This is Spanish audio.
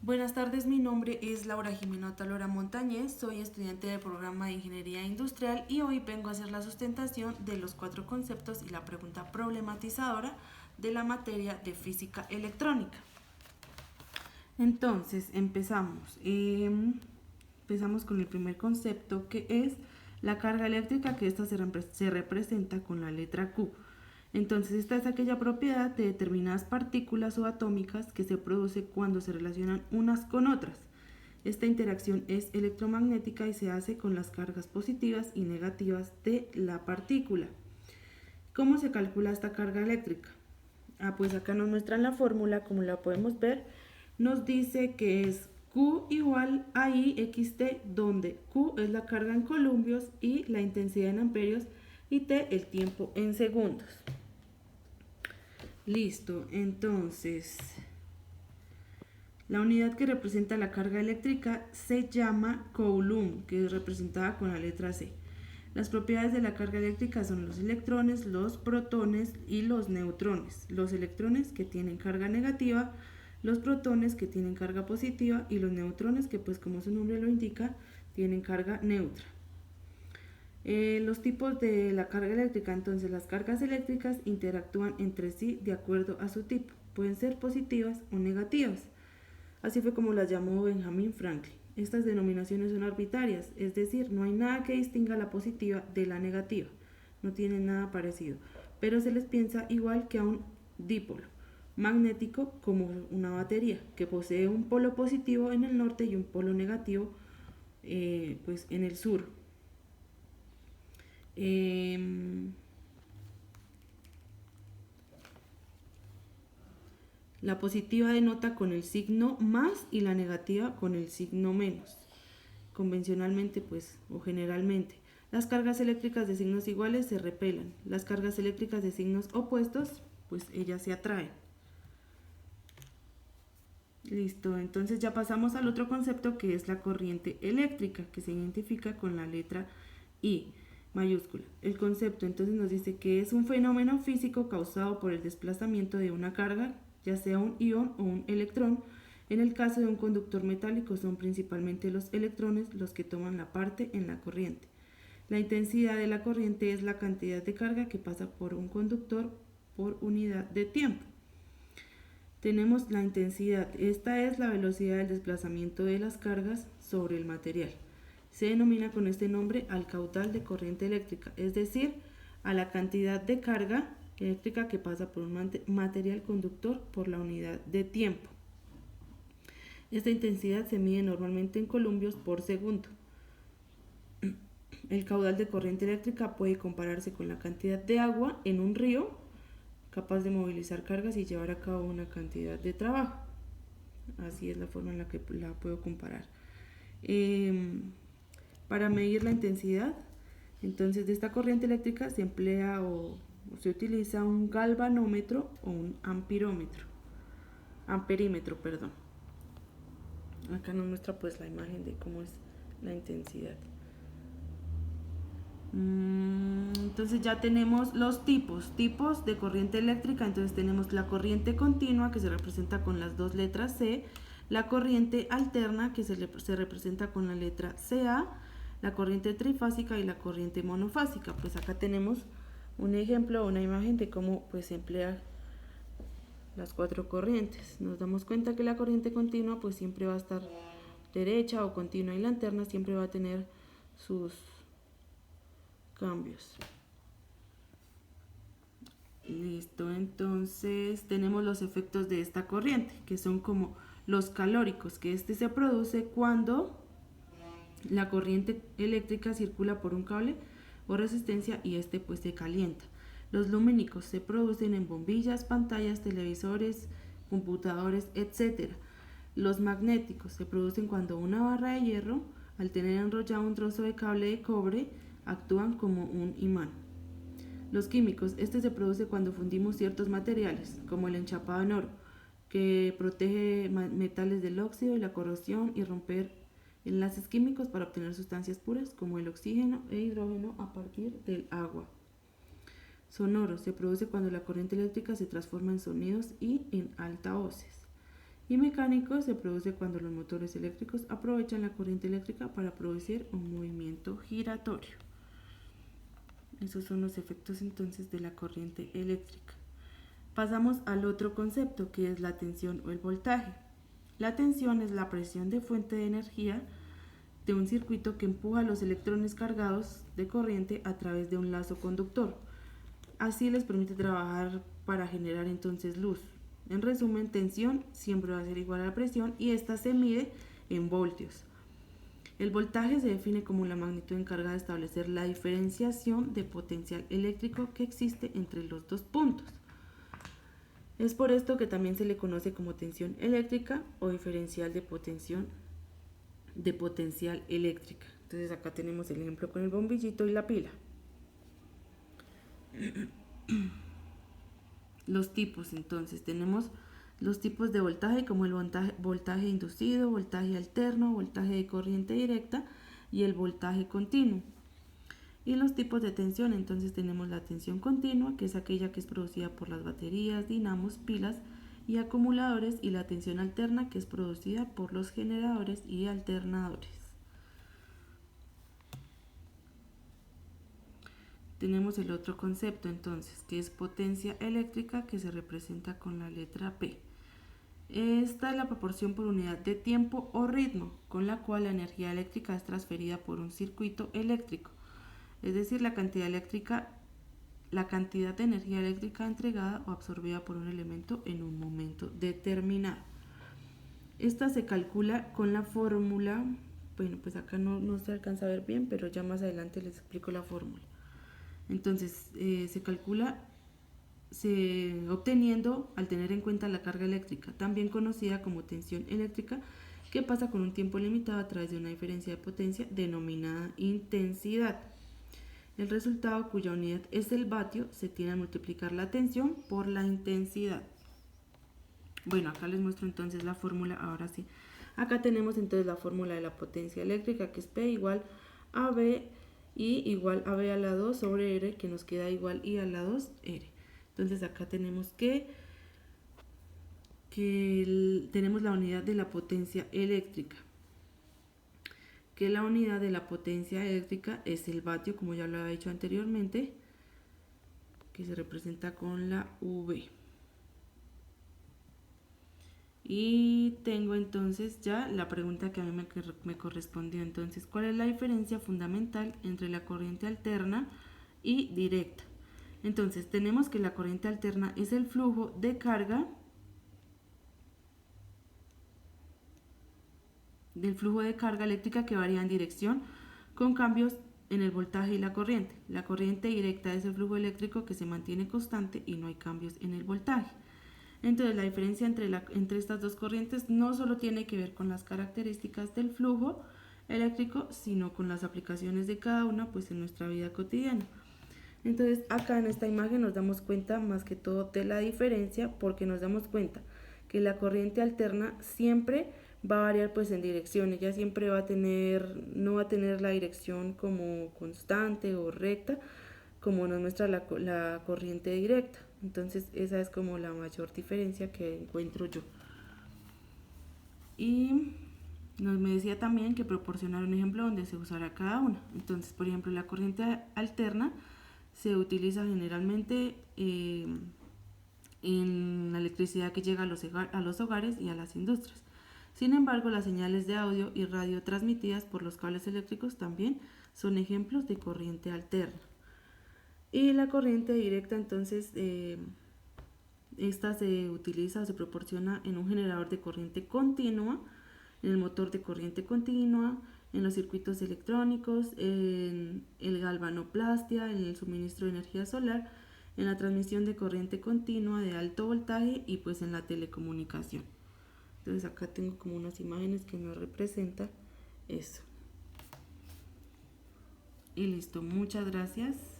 Buenas tardes, mi nombre es Laura Jimena Talora Montañez, soy estudiante del programa de Ingeniería Industrial y hoy vengo a hacer la sustentación de los 4 conceptos y la pregunta problematizadora de la materia de física electrónica. Entonces, empezamos. Empezamos con el primer concepto, que es la carga eléctrica, que esta se representa con la letra Q. Entonces, esta es aquella propiedad de determinadas partículas o atómicas que se produce cuando se relacionan unas con otras. Esta interacción es electromagnética y se hace con las cargas positivas y negativas de la partícula. ¿Cómo se calcula esta carga eléctrica? Pues acá nos muestran la fórmula, como la podemos ver. Nos dice que es Q igual a IXT, donde Q es la carga en columbios y la intensidad en amperios y T el tiempo en segundos. Listo, entonces la unidad que representa la carga eléctrica se llama Coulomb, que es representada con la letra C. Las propiedades de la carga eléctrica son los electrones, los protones y los neutrones. Los electrones que tienen carga negativa, los protones que tienen carga positiva y los neutrones que, pues como su nombre lo indica, tienen carga neutra. Los tipos de la carga eléctrica. Entonces, las cargas eléctricas interactúan entre sí de acuerdo a su tipo. Pueden ser positivas o negativas. Así fue como las llamó Benjamin Franklin. Estas denominaciones son arbitrarias, es decir, no hay nada que distinga la positiva de la negativa. No tienen nada parecido, pero se les piensa igual que a un dipolo magnético, como una batería que posee un polo positivo en el norte y un polo negativo pues en el sur. La positiva denota con el signo más y la negativa con el signo menos. Convencionalmente, pues, o generalmente, las cargas eléctricas de signos iguales se repelan. Las cargas eléctricas de signos opuestos, pues ellas se atraen. Listo, entonces ya pasamos al otro concepto, que es la corriente eléctrica, que se identifica con la letra I mayúscula. El concepto entonces nos dice que es un fenómeno físico causado por el desplazamiento de una carga, ya sea un ion o un electrón. En el caso de un conductor metálico son principalmente los electrones los que toman la parte en la corriente. La intensidad de la corriente es la cantidad de carga que pasa por un conductor por unidad de tiempo. Tenemos la intensidad. Esta es la velocidad del desplazamiento de las cargas sobre el material. Se denomina con este nombre al caudal de corriente eléctrica, es decir, a la cantidad de carga eléctrica que pasa por un material conductor por la unidad de tiempo. Esta intensidad se mide normalmente en columbios por segundo. El caudal de corriente eléctrica puede compararse con la cantidad de agua en un río, capaz de movilizar cargas y llevar a cabo una cantidad de trabajo. Así es la forma en la que la puedo comparar. Para medir la intensidad, entonces, de esta corriente eléctrica se emplea o se utiliza un galvanómetro o un amperímetro. Acá nos muestra pues la imagen de cómo es la intensidad. Entonces ya tenemos los tipos de corriente eléctrica. Entonces tenemos la corriente continua, que se representa con las dos letras C, la corriente alterna, que se representa con la letra CA, la corriente trifásica y la corriente monofásica. Pues acá tenemos un ejemplo, una imagen de cómo pues se emplea las 4 corrientes. Nos damos cuenta que la corriente continua pues siempre va a estar derecha o continua, y la alterna siempre va a tener sus cambios. Listo, entonces tenemos los efectos de esta corriente, que son como los calóricos, que se produce cuando la corriente eléctrica circula por un cable o resistencia y pues se calienta. Los lumínicos se producen en bombillas, pantallas, televisores, computadores, etc. Los magnéticos se producen cuando una barra de hierro, al tener enrollado un trozo de cable de cobre, actúan como un imán. Los químicos, se produce cuando fundimos ciertos materiales, como el enchapado en oro, que protege metales del óxido y la corrosión, y romper enlaces químicos para obtener sustancias puras como el oxígeno e hidrógeno a partir del agua. Sonoros, se produce cuando la corriente eléctrica se transforma en sonidos y en altavoces. Y mecánico se produce cuando los motores eléctricos aprovechan la corriente eléctrica para producir un movimiento giratorio. Esos son los efectos entonces de la corriente eléctrica. Pasamos al otro concepto, que es la tensión o el voltaje. La tensión es la presión de fuente de energía de un circuito que empuja los electrones cargados de corriente a través de un lazo conductor. Así les permite trabajar para generar entonces luz. En resumen, tensión siempre va a ser igual a la presión y esta se mide en voltios. El voltaje se define como la magnitud encargada de establecer la diferenciación de potencial eléctrico que existe entre los dos puntos. Es por esto que también se le conoce como tensión eléctrica o diferencial de potencial eléctrica. Entonces acá tenemos el ejemplo con el bombillito y la pila. Los tipos, entonces tenemos los tipos de voltaje como el voltaje inducido, voltaje alterno, voltaje de corriente directa y el voltaje continuo. Y los tipos de tensión, entonces tenemos la tensión continua, que es aquella que es producida por las baterías, dinamos, pilas y acumuladores, y la tensión alterna, que es producida por los generadores y alternadores. Tenemos el otro concepto entonces, que es potencia eléctrica, que se representa con la letra P. Esta es la proporción por unidad de tiempo o ritmo con la cual la energía eléctrica es transferida por un circuito eléctrico, es decir, la cantidad de energía eléctrica entregada o absorbida por un elemento en un momento determinado. Esta se calcula con la fórmula, bueno, pues acá no se alcanza a ver bien, pero ya más adelante les explico la fórmula. Entonces, se calcula obteniendo al tener en cuenta la carga eléctrica, también conocida como tensión eléctrica, que pasa con un tiempo limitado a través de una diferencia de potencia denominada intensidad. El resultado, cuya unidad es el vatio, se tiene a multiplicar la tensión por la intensidad. Bueno, acá les muestro entonces la fórmula, ahora sí. Acá tenemos entonces la fórmula de la potencia eléctrica, que es P igual a B y igual a B a la 2 sobre R, que nos queda igual I a la 2 R. Entonces acá tenemos que tenemos la unidad de la potencia eléctrica, que la unidad de la potencia eléctrica es el vatio, como ya lo había dicho anteriormente, que se representa con la V. Y tengo entonces ya la pregunta que a mí me correspondió. Entonces, ¿cuál es la diferencia fundamental entre la corriente alterna y directa? Entonces, tenemos que la corriente alterna es el flujo de carga eléctrica que varía en dirección con cambios en el voltaje y la corriente. La corriente directa es el flujo eléctrico que se mantiene constante y no hay cambios en el voltaje. Entonces, la diferencia entre estas dos corrientes no solo tiene que ver con las características del flujo eléctrico, sino con las aplicaciones de cada una pues en nuestra vida cotidiana. Entonces, acá en esta imagen nos damos cuenta más que todo de la diferencia, porque nos damos cuenta que la corriente alterna siempre va a variar pues en dirección. Ella siempre no va a tener la dirección como constante o recta, como nos muestra la corriente directa. Entonces esa es como la mayor diferencia que encuentro yo. Y me decía también que proporcionar un ejemplo donde se usará cada una. Entonces, por ejemplo, la corriente alterna se utiliza generalmente en la electricidad que llega a los hogares y a las industrias. Sin embargo, las señales de audio y radio transmitidas por los cables eléctricos también son ejemplos de corriente alterna. Y la corriente directa, entonces, esta se utiliza o se proporciona en un generador de corriente continua, en el motor de corriente continua, en los circuitos electrónicos, en el galvanoplastia, en el suministro de energía solar, en la transmisión de corriente continua de alto voltaje y pues en la telecomunicación. Entonces acá tengo como unas imágenes que nos representan eso. Y listo, muchas gracias.